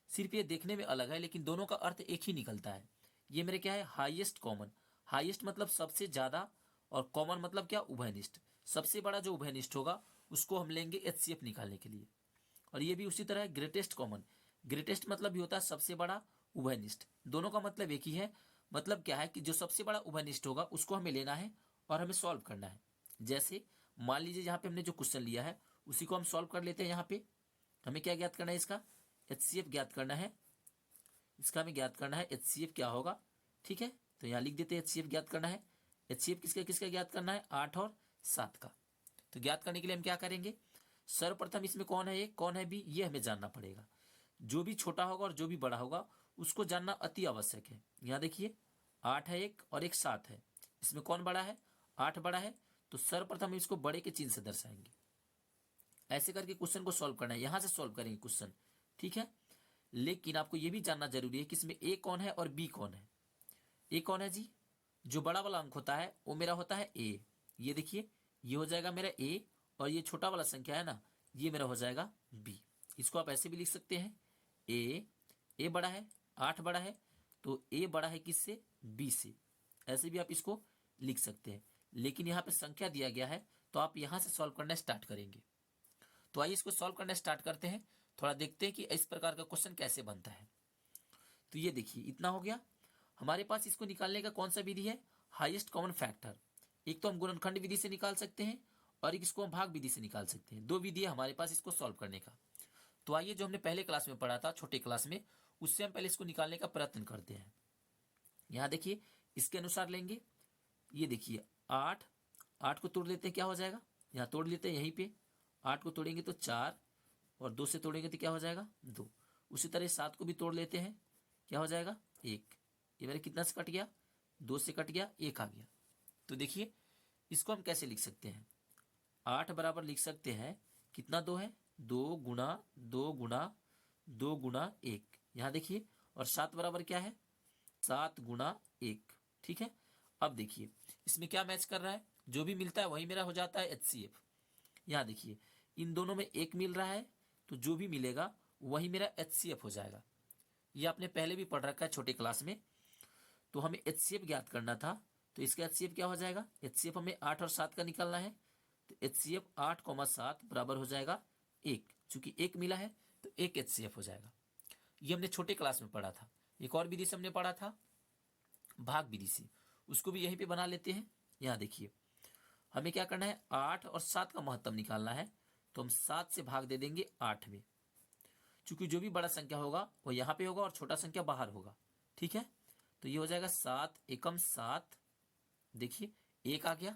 सिर्फ ये देखने में अलग है लेकिन दोनों का अर्थ एक ही निकलता है। ये मेरे क्या है? Highest common. हाईएस्ट मतलब सबसे ज्यादा, और कॉमन मतलब क्या? उभयनिष्ठ। सबसे बड़ा जो उभयनिष्ठ होगा उसको हम लेंगे एचसीएफ निकालने के लिए। और ये भी उसी तरह है ग्रेटेस्ट कॉमन। ग्रेटेस्ट मतलब भी होता है सबसे बड़ा उभयनिष्ठ। दोनों का मतलब एक ही है। मतलब क्या है कि जो सबसे बड़ा उभयनिष्ठ होगा उसको हमें लेना है और हमें सॉल्व करना है। जैसे मान लीजिए यहाँ पे हमने जो क्वेश्चन लिया है उसी को हम सॉल्व कर लेते हैं। यहाँ पे हमें क्या ज्ञात करना है? इसका एचसीएफ ज्ञात करना है। इसका हमें ज्ञात करना है एचसीएफ क्या होगा, ठीक है। तो यहाँ लिख देते हैं एचसीएफ ज्ञात करना है। एचसीएफ किसका किसका ज्ञात करना है? 8 और 7 का। तो ज्ञात करने के लिए हम क्या करेंगे? सर्वप्रथम इसमें कौन है ए, कौन है बी, ये हमें जानना पड़ेगा। जो भी छोटा होगा और जो भी बड़ा होगा उसको जानना अति आवश्यक है। यहाँ देखिए 8 है एक और एक 7 है, इसमें कौन बड़ा है? 8 बड़ा है, तो सर्वप्रथम इसको बड़े के चिन्ह से दर्शाएंगे। ऐसे करके क्वेश्चन को सॉल्व करना है, यहां से सॉल्व करेंगे क्वेश्चन, ठीक है। लेकिन आपको यह भी जानना जरूरी है कि इसमें ए कौन है और बी कौन है। ए कौन है जी? जो बड़ा वाला अंक होता है वो मेरा होता है ए। ये देखिए ये हो जाएगा मेरा ए, और ये छोटा वाला संख्या है ना, ये मेरा हो जाएगा बी। इसको आप ऐसे भी लिख सकते हैं, ए बड़ा है, 8 बड़ा है, तो ए बड़ा है किससे? बी से। ऐसे भी आप इसको लिख सकते हैं, लेकिन यहाँ पे संख्या दिया गया है तो आप यहां से सॉल्व करना स्टार्ट करेंगे। तो आइए इसको सॉल्व करना स्टार्ट करते हैं, थोड़ा देखते हैं कि इस प्रकार का क्वेश्चन कैसे बनता है। तो ये देखिए इतना हो गया हमारे पास। इसको निकालने का कौन सा विधि है? Highest common factor. एक तो हम गुणनखंड विधि से निकाल सकते हैं और एक इसको हम भाग विधि से निकाल सकते हैं। दो विधि है हमारे पास इसको सॉल्व करने का। तो आइए जो हमने पहले क्लास में पढ़ा था, छोटे क्लास में, उससे हम पहले इसको निकालने का प्रयत्न करते हैं। यहाँ देखिए इसके अनुसार लेंगे। ये देखिए 8 को तोड़ लेते हैं, क्या हो जाएगा? यहाँ तोड़ लेते हैं, यहीं पे 8 को तोड़ेंगे तो 4, और 2 से तोड़ेंगे तो क्या हो जाएगा? 2। उसी तरह 7 को भी तोड़ लेते हैं, क्या हो जाएगा? 1। ये मेरे कितना से कट गया? 2 से कट गया, 1 आ गया। तो देखिए इसको हम कैसे लिख सकते हैं? 8 बराबर लिख सकते हैं, कितना 2 है? 2 गुणा 2 गुणा 2 गुणा 1। यहाँ देखिए, और 7 बराबर क्या है? 7 गुणा 1, ठीक है। अब देखिए इसमें क्या मैच कर रहा है? जो भी मिलता है वही मेरा हो जाता है एचसीएफ। यहाँ देखिए इन दोनों में 1 मिल रहा है, तो जो भी मिलेगा वही मेरा एचसीएफ हो जाएगा। ये आपने पहले भी पढ़ रखा है छोटे क्लास में। तो हमें एचसीएफ ज्ञात करना था, तो इसका एचसीएफ क्या हो जाएगा? एचसीएफ हमें 8 और 7 का निकालना है, तो एचसीएफ 8,7 बराबर हो जाएगा 1। चूंकि 1 मिला है तो 1 एचसीएफ हो जाएगा। ये हमने छोटे क्लास में पढ़ा था। एक और विधि से हमने पढ़ा था भाग विधि से, उसको भी यहीं पे बना लेते हैं। यहाँ देखिए हमें क्या करना है? 8 और 7 का महत्तम निकालना है, तो हम 7 से भाग दे देंगे 8 में। चूंकि जो भी बड़ा संख्या होगा वो यहाँ पे होगा और छोटा संख्या बाहर होगा, ठीक है। तो ये हो जाएगा 7 एकम 7। देखिए 1 आ गया।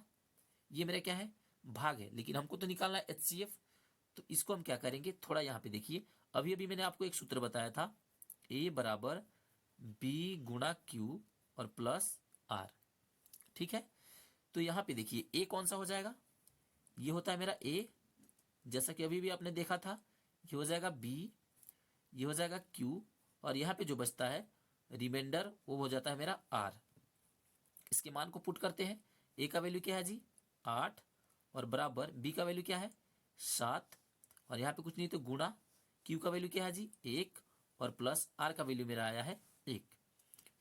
ये मेरा क्या है? भाग है, लेकिन हमको तो निकालना है एचसीएफ। तो इसको हम क्या करेंगे? थोड़ा यहाँ पे देखिए, अभी अभी मैंने आपको एक सूत्र बताया था, ए बराबर बी गुणा क्यू और प्लस आर, ठीक है। तो यहाँ पे देखिए ए कौन सा हो जाएगा? ये होता है मेरा ए, जैसा कि अभी भी आपने देखा था। ये हो जाएगा बी, ये हो जाएगा क्यू, और यहाँ पे जो बचता है रिमाइंडर वो हो जाता है मेरा आर। इसके मान को पुट करते हैं। ए का वैल्यू क्या है जी? 8, और बराबर बी का वैल्यू क्या है? 7, और यहाँ पे कुछ नहीं तो गुणा क्यू का वैल्यू क्या है जी? 1, और प्लस आर का वैल्यू मेरा आया है 1,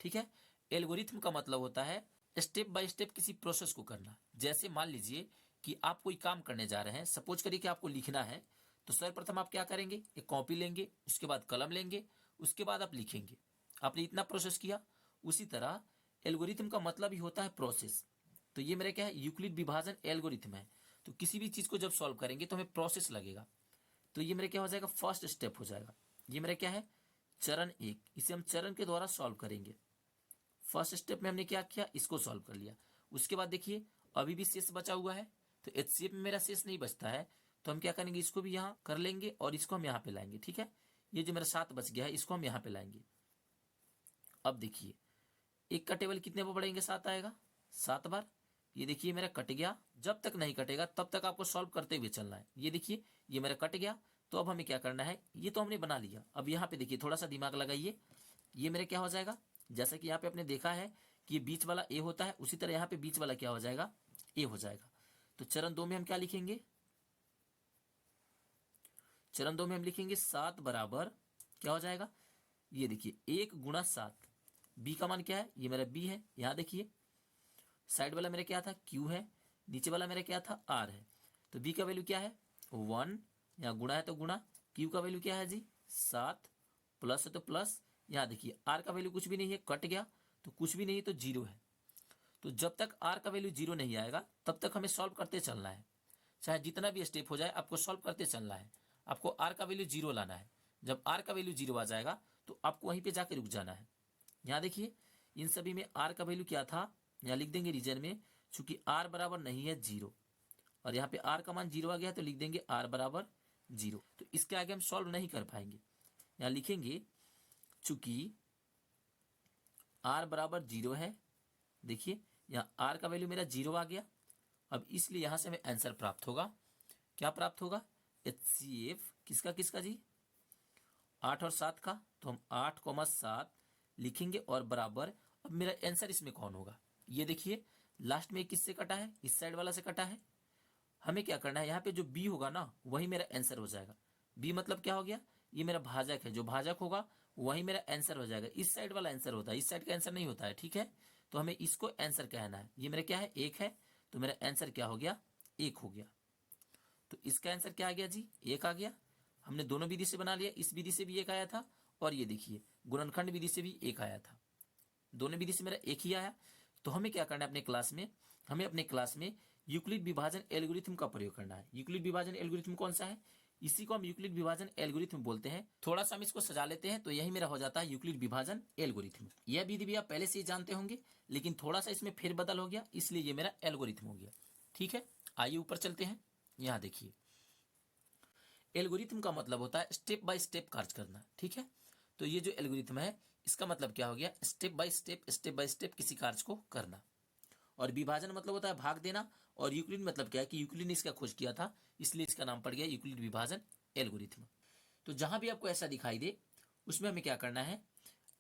ठीक है। एल्गोरिथम का मतलब होता है स्टेप बाय स्टेप किसी प्रोसेस को करना। जैसे मान लीजिए कि आप कोई काम करने जा रहे हैं, सपोज करिए कि आपको लिखना है, तो सर्वप्रथम आप क्या करेंगे, एक कॉपी लेंगे, उसके बाद कलम लेंगे, उसके बाद आप लिखेंगे। आपने इतना प्रोसेस किया। उसी तरह एल्गोरिथम का मतलब ही होता है प्रोसेस। तो ये मेरा क्या है, यूक्लिड विभाजन एल्गोरिथम है। तो किसी भी चीज को जब सॉल्व करेंगे तो हमें प्रोसेस लगेगा। तो ये मेरा क्या हो जाएगा, फर्स्ट स्टेप हो जाएगा। ये मेरा क्या है, चरण 1। इसे हम चरण के द्वारा सॉल्व करेंगे। फर्स्ट स्टेप में हमने क्या किया, इसको सॉल्व कर लिया। उसके बाद देखिए अभी भी शेष बचा हुआ है, तो एचसीएफ में मेरा शेष नहीं बचता है, तो हम क्या करेंगे, इसको भी यहाँ कर लेंगे और इसको हम यहाँ पे लाएंगे। ठीक है, ये जो मेरा 7 बच गया है इसको हम यहाँ पे लाएंगे। अब देखिए 1 का टेबल कितने पर बढ़ेंगे, 7 आएगा 7 बार। ये देखिए मेरा कट गया। जब तक नहीं कटेगा तब तक आपको सॉल्व करते हुए चलना है। ये देखिए ये मेरा कट गया। तो अब हमें क्या करना है, ये तो हमने बना लिया। अब यहाँ पे देखिए थोड़ा सा दिमाग लगाइए। ये मेरा क्या हो जाएगा, जैसा कि यहाँ पे आपने देखा है कि ये बीच वाला ए होता है, उसी तरह यहाँ पे बीच वाला क्या हो जाएगा, ए हो जाएगा। तो चरण 2 में हम क्या लिखेंगे, चरण 2 में हम लिखेंगे 7 बराबर क्या हो जाएगा, ये देखिए 1 गुणा 7। बी का मान क्या है, ये मेरा बी है। यहाँ देखिए साइड वाला मेरा क्या था, क्यू है, नीचे वाला मेरा क्या था, आर है। तो बी का वैल्यू क्या है 1, यहाँ गुणा है तो गुणा, क्यू का वैल्यू क्या है जी 7, प्लस है तो प्लस। यहाँ देखिए आर का वैल्यू कुछ भी नहीं है, कट गया, तो कुछ भी नहीं है तो 0 है। तो जब तक आर का वैल्यू 0 नहीं आएगा तब तक हमें सॉल्व करते चलना है। चाहे जितना भी स्टेप हो जाए आपको सॉल्व करते चलना है। आपको आर का वैल्यू 0 लाना है। जब आर का वैल्यू 0 आ जाएगा तो आपको वहीं पे जाके रुक जाना है। यहाँ देखिए इन सभी में आर का वैल्यू क्या था, यहाँ लिख देंगे रीजन में, चूंकि आर बराबर नहीं है 0 और यहाँ पे आर का मान 0 आ गया है तो लिख देंगे आर बराबर 0। तो इसके आगे हम सॉल्व नहीं कर पाएंगे। यहाँ लिखेंगे चूंकि आर बराबर 0 है, देखिए यहाँ आर का वैल्यू मेरा 0 आ गया। अब इसलिए यहां से हमें आंसर प्राप्त होगा। क्या प्राप्त होगा, एचसीएफ किसका किसका जी, 8 और 7 का। तो हम 8,7 लिखेंगे और बराबर। अब मेरा आंसर इसमें कौन होगा, ये देखिए लास्ट में किससे कटा है, इस साइड वाला से कटा है। हमें क्या करना है, यहाँ पे जो बी होगा ना वही मेरा आंसर हो जाएगा। बी मतलब क्या हो गया, ये मेरा भाजक है, जो भाजक होगा वही मेरा आंसर हो जाएगा। इस साइड वाला आंसर होता है, इस साइड का आंसर नहीं होता है। ठीक है, तो हमें इसको आंसर कहना है। ये मेरा क्या है 1 है, तो मेरा आंसर क्या हो गया 1 हो गया। तो इसका आंसर क्या आ गया जी 1 आ गया। हमने दोनों विधि से बना लिया, इस विधि से भी 1 आया था और ये देखिए गुणनखंड विधि से भी 1 आया था। दोनों विधि से मेरा 1 ही आया। तो हमें क्या करना है अपने क्लास में, हमें अपने क्लास में यूक्लिड विभाजन एल्गोरिथम का प्रयोग करना है। यूक्लिड विभाजन एल्गोरिथम कौन सा है, इसी को हम यूक्लिड विभाजन एल्गोरिथम बोलते हैं। थोड़ा सा हम इसको सजा लेते हैं तो यही मेरा हो जाता है यूक्लिड विभाजन एल्गोरिथम। यह विधि भी आप पहले से ही जानते होंगे, लेकिन थोड़ा सा इसमें फेरबदल हो गया, इसलिए ये मेरा एल्गोरिथम हो गया। ठीक है, आइए ऊपर चलते हैं। यहाँ देखिए एल्गोरिथम का मतलब होता है स्टेप बाय स्टेप कार्य करना। ठीक है, तो ये जो एल्गोरिथम है इसका मतलब क्या हो गया, स्टेप बाय स्टेप किसी कार्य को करना। और विभाजन मतलब होता है भाग देना। और यूक्लिड मतलब क्या है कि यूक्लिड ने इसका खोज किया था, इसलिए इसका नाम पड़ गया यूक्लिड विभाजन एल्गोरिथम। तो जहां भी आपको ऐसा दिखाई दे उसमें हमें क्या करना है,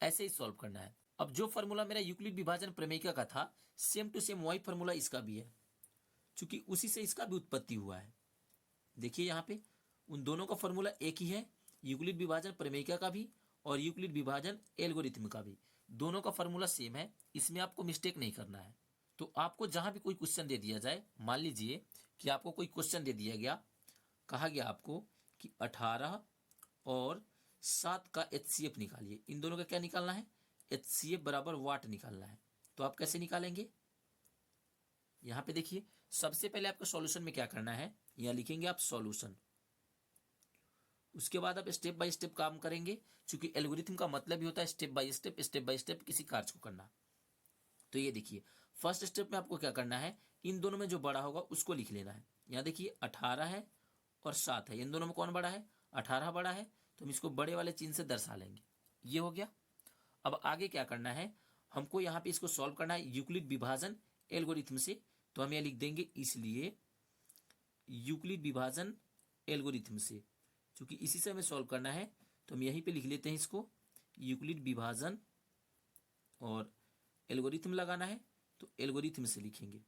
ऐसे ही सॉल्व करना है। अब जो फॉर्मूला मेरा यूक्लिड विभाजन प्रमेयिका का था, सेम टू सेम वही फॉर्मूला इसका भी है, क्योंकि उसी से इसका भी उत्पत्ति हुआ है। देखिए यहाँ पे उन दोनों का फॉर्मूला एक ही है, यूक्लिड विभाजन प्रमेयिका का भी और यूक्लिड विभाजन एल्गोरिथम का भी। दोनों का फॉर्मूला सेम है, इसमें आपको मिस्टेक नहीं करना है। तो आपको जहां भी कोई क्वेश्चन दे दिया जाए, मान लीजिए कि आपको कोई क्वेश्चन दे दिया गया, कहा गया आपको कि 18 और 7 का एचसीएफ निकालिए। इन दोनों का क्या निकालना है, एचसीएफ बराबर वाट निकालना है। तो आप कैसे निकालेंगे, यहां पे देखिए सबसे पहले आपको सॉल्यूशन में क्या करना है, यहां लिखेंगे आप सॉल्यूशन। उसके बाद आप स्टेप बाय स्टेप काम करेंगे, क्योंकि एल्गोरिथम का मतलब ही होता है स्टेप बाय स्टेप किसी कार्य को करना। तो ये देखिए फर्स्ट स्टेप में आपको क्या करना है, इन दोनों में जो बड़ा होगा उसको लिख लेना है। यहाँ देखिए 18 है और 7 है, इन दोनों में कौन बड़ा है, 18 बड़ा है, तो हम इसको बड़े वाले चिन्ह से दर्शा लेंगे। ये हो गया। अब आगे क्या करना है, हमको यहाँ पे इसको सॉल्व करना है यूक्लिड विभाजन एल्गोरिथम से। तो हम यहाँ लिख देंगे इसलिए यूक्लिड विभाजन एल्गोरिथम से, क्योंकि इसी से हमें सॉल्व करना है तो हम यहीं पे लिख लेते हैं इसको यूक्लिड विभाजन, और एल्गोरिथम लगाना है तो एल्गोरिथम से लिखेंगे।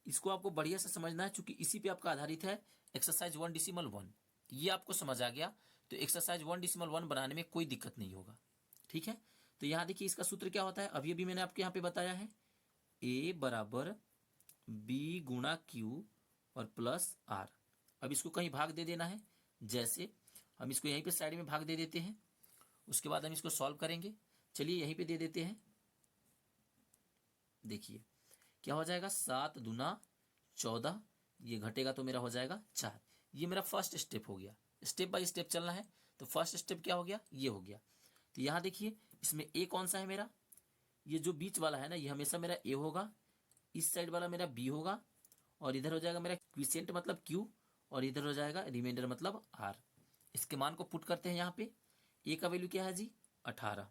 इसको आपको बढ़िया से समझना है, क्योंकि इसी पे आपका आधारित है एक्सरसाइज 1.1। ये आपको समझ आ गया तो एक्सरसाइज 1.1 बनाने में कोई दिक्कत नहीं होगा। ठीक है, तो यहां देखिए इसका सूत्र क्या होता है, अभी अभी मैंने आपके यहाँ पे बताया है, ए बराबर बी गुणा क्यू और प्लस आर। अब इसको कहीं भाग दे देना है, जैसे हम इसको यहीं पे साइड में भाग दे देते हैं, उसके बाद हम इसको सॉल्व करेंगे। चलिए यहीं पे दे देते हैं। देखिए क्या हो जाएगा, 7 दूना 14, ये घटेगा तो मेरा हो जाएगा 4। ये मेरा फर्स्ट स्टेप हो गया। स्टेप बाय स्टेप चलना है, तो फर्स्ट स्टेप क्या हो गया, ये हो गया। तो यहाँ देखिए इसमें ए कौन सा है मेरा, ये जो बीच वाला है ना, ये हमेशा मेरा ए होगा, इस साइड वाला मेरा बी होगा, और इधर हो जाएगा मेरा क्विसेंट मतलब क्यू, और इधर हो जाएगा रिमाइंडर मतलब आर। इसके मान को पुट करते हैं यहाँ पे। ए का वैल्यू क्या है जी, 18,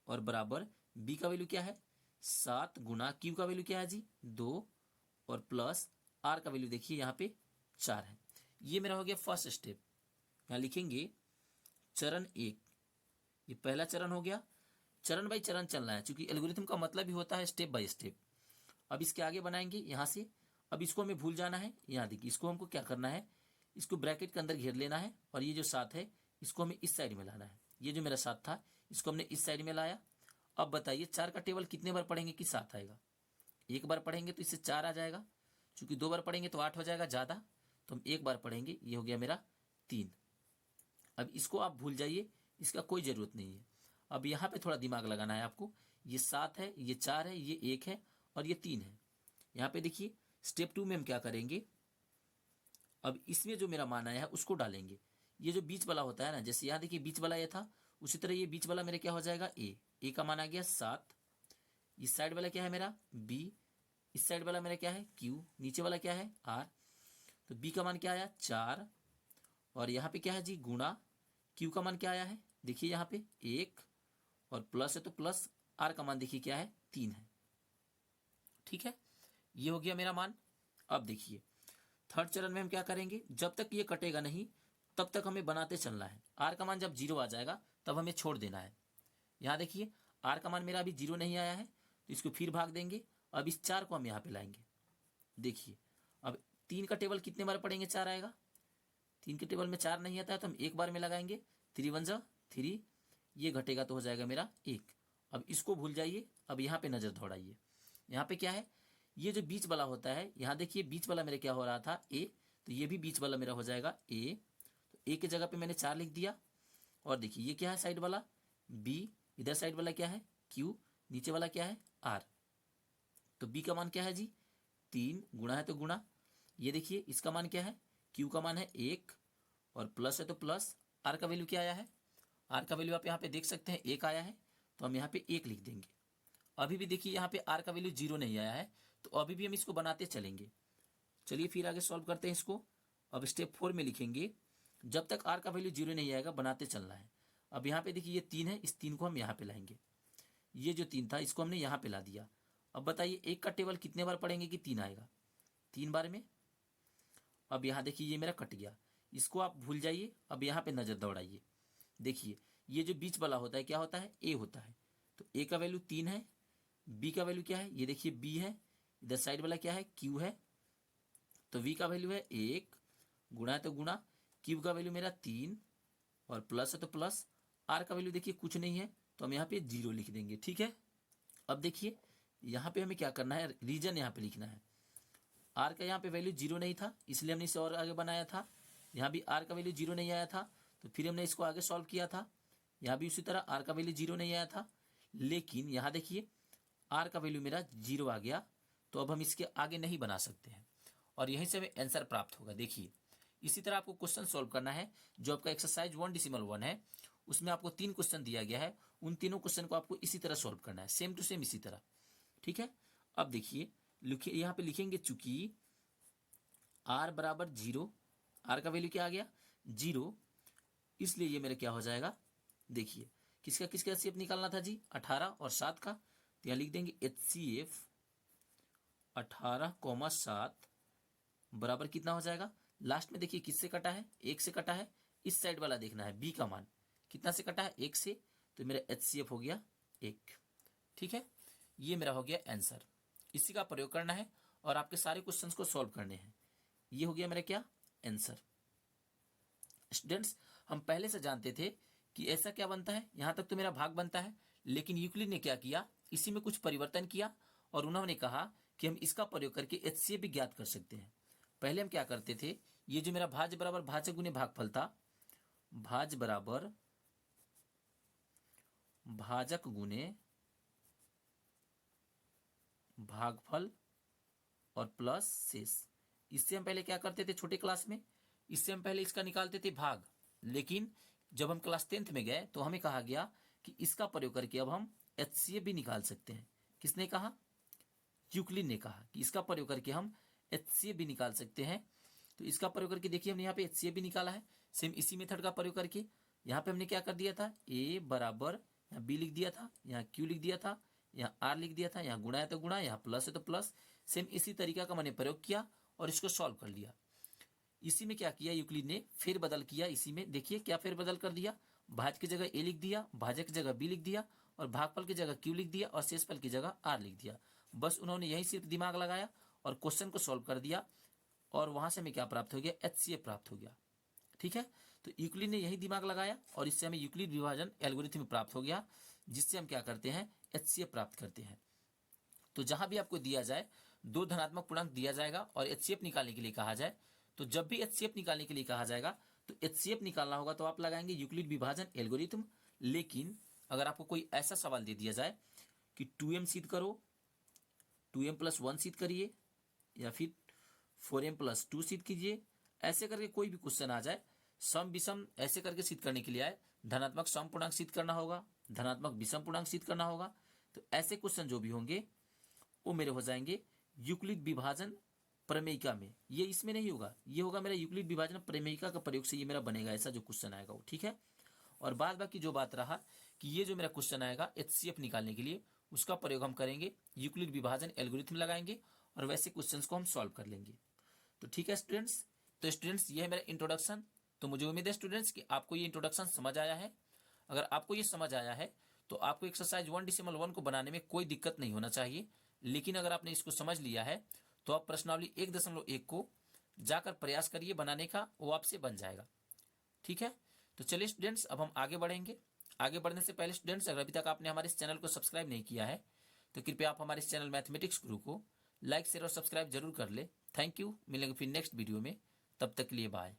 और बराबर बी का वैल्यू क्या है, 7 गुना क्यू का वैल्यू क्या है जी, 2, और प्लस आर का वैल्यू देखिए यहाँ पे 4 है। ये मेरा हो गया फर्स्ट स्टेप। यहाँ लिखेंगे चरण 1, ये पहला चरण हो गया। चरण बाई चरण चलना है, क्योंकि एल्गोरिथम का मतलब ही होता है स्टेप बाय स्टेप। अब इसके आगे बनाएंगे यहाँ से। अब इसको हमें भूल जाना है। यहाँ देखिए इसको हमको क्या करना है, इसको ब्रैकेट के अंदर घेर लेना है, और ये जो 7 है इसको हमें इस साइड में लाना है। ये जो मेरा 7 था इसको हमने इस साइड में लाया। अब बताइए 4 का टेबल कितने बार पढ़ेंगे कि 7 आएगा, एक बार पढ़ेंगे तो इससे 4 आ जाएगा, चूंकि 2 बार पढ़ेंगे तो 8 हो जाएगा ज़्यादा, तो हम एक बार पढ़ेंगे, ये हो गया मेरा 3। अब इसको आप भूल जाइए, इसका कोई ज़रूरत नहीं है। अब यहाँ पे थोड़ा दिमाग लगाना है आपको। ये 7 है, ये 4 है, ये 1 है, और ये 3 है। यहाँ पे देखिए स्टेप 2 में हम क्या करेंगे, अब इसमें जो मेरा मान आया है उसको डालेंगे। ये जो बीच वाला होता है ना, जैसे यहाँ देखिए बीच वाला ये था, उसी तरह ये बीच वाला मेरा क्या हो जाएगा, ए का मान आ गया 7। इस साइड वाला क्या है मेरा बी, इस साइड वाला मेरा क्या है क्यू, नीचे वाला क्या है आर। तो बी का मान क्या आया 4, और यहाँ पे क्या है जी गुणा, क्यू का मान क्या आया है देखिए यहाँ पे 1, और प्लस है तो प्लस, आर का मान देखिए क्या है 3 है। ठीक है, ये हो गया मेरा मान। अब देखिए थर्ड चरण में हम क्या करेंगे, जब तक ये कटेगा नहीं तब तक हमें बनाते चलना है। आर का मान जब 0 आ जाएगा तब हमें छोड़ देना है। यहाँ देखिए आर का मान मेरा अभी 0 नहीं आया है, तो इसको फिर भाग देंगे। अब इस 4 को हम यहाँ पे लाएंगे। देखिए अब 3 का टेबल कितने बार पढ़ेंगे, 4 आएगा। 3 के टेबल में 4 नहीं आता है, तो हम एक बार में लगाएंगे। 3 1 जा 3, ये घटेगा तो हो जाएगा मेरा 1। अब इसको भूल जाइए, अब यहाँ पे नजर दौड़ाइए। यहाँ पे क्या है, ये जो बीच वाला होता है, यहाँ देखिए बीच वाला मेरा क्या हो रहा था ए, तो ये भी बीच वाला मेरा हो जाएगा ए। तो ए की जगह पे मैंने 4 लिख दिया। और देखिए ये क्या है साइड वाला बी, इधर साइड वाला क्या है क्यू, नीचे वाला क्या है आर। तो बी का मान क्या है जी 3, गुणा है तो गुणा, ये देखिए इसका मान क्या है, क्यू का मान है 1, और प्लस है तो प्लस, आर का वैल्यू क्या आया है, आर का वैल्यू आप यहाँ पे देख सकते हैं 1 आया है, तो हम यहाँ पे 1 लिख देंगे। अभी भी देखिए यहाँ पे आर का वैल्यू 0 नहीं आया है, तो अभी भी हम इसको बनाते चलेंगे। चलिए फिर आगे सॉल्व करते हैं इसको। अब स्टेप 4 में लिखेंगे, जब तक आर का वैल्यू 0 नहीं आएगा बनाते चलना है। अब यहाँ पे देखिए ये 3 है, इस 3 को हम यहाँ पे लाएंगे। ये जो 3 था इसको हमने यहाँ पे ला दिया। अब बताइए 1 का टेबल कितने बार पढ़ेंगे कि 3 आएगा, 3 बार में। अब यहाँ देखिए ये मेरा कट गया, इसको आप भूल जाइए। अब यहाँ पे नजर दौड़ाइए, देखिए ये जो बीच वाला होता है क्या होता है ए होता है। तो ए का वैल्यू 3 है, बी का वैल्यू क्या है, ये देखिए बी है, इधर साइड वाला क्या है क्यू है। तो वी का वैल्यू है 1, गुणा है तो गुणा, क्यू का वैल्यू मेरा 3, और प्लस है तो प्लस, आर का वैल्यू देखिए कुछ नहीं है, तो हम यहाँ पे 0 लिख देंगे। ठीक है, अब देखिए यहाँ पे हमें क्या करना है, रीजन यहाँ पे लिखना है। आर का यहाँ पे वैल्यू 0 नहीं था, इसलिए हमने इसे और आगे बनाया था। यहाँ भी आर का वैल्यू 0 नहीं आया था, तो फिर हमने इसको आगे सॉल्व किया था। यहाँ भी उसी तरह आर का वैल्यू 0 नहीं आया था, लेकिन यहाँ देखिए आर का वैल्यू मेरा 0 आ गया, तो अब हम इसके आगे नहीं बना सकते हैं, और यहीं से हमें आंसर प्राप्त होगा। देखिए इसी तरह आपको क्वेश्चन सॉल्व करना है। जो आपका एक्सरसाइज 1.1 है, उसमें आपको 3 क्वेश्चन दिया गया है, उन तीनों क्वेश्चन को आपको इसी तरह सॉल्व करना है, सेम टू सेम इसी तरह। ठीक है, अब देखिए लिखिए, यहाँ पे लिखेंगे चूंकि आर बराबर 0, आर का वैल्यू क्या आ गया 0, इसलिए ये मेरा क्या हो जाएगा, देखिए किसका किसका HCF निकालना था जी 18 और 7 का, तो यहाँ लिख देंगे HCF 18,7 बराबर कितना हो जाएगा। लास्ट में देखिए किससे कटा है, 1 से कटा है। इस साइड वाला देखना है, बी का मान कितना से कटा है 1 से, तो मेरा HCF हो गया 1। ठीक है, ये मेरा हो गया आंसर। इसी का प्रयोग करना है और आपके सारे क्वेश्चंस को सॉल्व करने हैं। ये हो गया मेरा क्या आंसर। स्टूडेंट्स, हम पहले से जानते थे कि ऐसा क्या बनता है, यहाँ तक तो मेरा भाग बनता है, लेकिन यूक्लिड ने क्या किया, इसी में कुछ परिवर्तन किया और उन्होंने कहा कि हम इसका प्रयोग करके HCF भी ज्ञात कर सकते हैं। पहले हम क्या करते थे, ये जो मेरा भाज्य बराबर भाजक गुने भागफल था, भाज्य बराबर भाजक गुने भागफल और प्लस शेष। इससे हम पहले क्या करते थे छोटे क्लास में, इससे हम पहले इसका निकालते थे भाग, लेकिन जब हम क्लास 10th में गए तो हमें कहा गया कि इसका प्रयोग करके अब हम HCF भी निकाल सकते हैं। किसने कहा? यूक्लिड ने कहा कि इसका प्रयोग करके हम HCF भी निकाल सकते हैं। तो इसका प्रयोग करके देखिए हमने यहाँ पे HCF भी निकाला है, सेम इसी मेथड का प्रयोग करके। यहाँ पे हमने क्या कर दिया था, A बराबर यहाँ B लिख दिया था, यहाँ Q लिख दिया था, यहाँ R लिख दिया था, यहाँ गुणा है तो गुणा, यहाँ प्लस है तो प्लस। सेम इसी तरीका का मैंने प्रयोग किया और इसको सॉल्व कर लिया। इसी में क्या किया यूक्लिड ने, फेर बदल किया। इसी में देखिए क्या फेर बदल कर दिया, भाज्य की जगह A लिख दिया, भाजक की जगह B लिख दिया, और भागफल की जगह Q लिख दिया, और शेषफल की जगह R लिख दिया। बस उन्होंने यही सिर्फ दिमाग लगाया और क्वेश्चन को सॉल्व कर दिया, और वहां से हमें क्या प्राप्त हो गया, HCF प्राप्त हो गया। ठीक है, तो यूक्लिड ने यही दिमाग लगाया और इससे हमें यूक्लिड विभाजन एल्गोरिथम प्राप्त हो गया, जिससे हम क्या करते हैं, HCF प्राप्त करते हैं। तो जहां भी आपको दिया जाए, दो धनात्मक पूर्णांक दिया जाएगा और HCF निकालने के लिए कहा जाए, तो जब भी HCF निकालने के लिए कहा जाएगा तो HCF निकालना होगा तो आप लगाएंगे यूक्लिड विभाजन एल्गोरिथम। लेकिन अगर आपको कोई ऐसा सवाल दे दिया जाए कि 2m सिद्ध करो, 2m + 1 सिद्ध करिए, या फिर 4m + 2 सिद्ध कीजिए, ऐसे करके कोई भी क्वेश्चन आ जाए, सम विषम ऐसे करके सिद्ध करने के लिए आए, धनात्मक सम पूर्णांक सिद्ध करना होगा, धनात्मक विषम पूर्णांक सिद्ध करना होगा, तो ऐसे क्वेश्चन जो भी होंगे वो मेरे हो जाएंगे यूक्लिड विभाजन प्रमेयिका में। ये इसमें नहीं होगा, ये होगा मेरा यूक्लिड विभाजन प्रमेयिका का प्रयोग से ये मेरा बनेगा, ऐसा जो क्वेश्चन आएगा वो। ठीक है, और बाद बाकी जो बात रहा कि ये जो मेरा क्वेश्चन आएगा HCF निकालने के लिए, उसका प्रयोग हम करेंगे, यूक्लिड विभाजन एल्गोरिथम लगाएंगे और वैसे क्वेश्चंस को हम सॉल्व कर लेंगे। तो ठीक है स्टूडेंट्स, तो स्टूडेंट्स ये है मेरा इंट्रोडक्शन। तो मुझे उम्मीद है स्टूडेंट्स कि आपको ये इंट्रोडक्शन समझ आया है। अगर आपको ये समझ आया है तो आपको एक्सरसाइज 1.1 को बनाने में कोई दिक्कत नहीं होना चाहिए। लेकिन अगर आपने इसको समझ लिया है तो आप प्रश्नावली 1.1 को जाकर प्रयास करिए बनाने का, वो आपसे बन जाएगा। ठीक है, तो चलिए स्टूडेंट्स अब हम आगे बढ़ेंगे। आगे बढ़ने से पहले स्टूडेंट्स, अगर अभी तक आपने हमारे इस चैनल को सब्सक्राइब नहीं किया है तो कृपया आप हमारे इस चैनल मैथमेटिक्स गुरु को लाइक शेयर और सब्सक्राइब जरूर कर ले। थैंक यू, मिलेंगे फिर नेक्स्ट वीडियो में, तब तक के लिए बाय।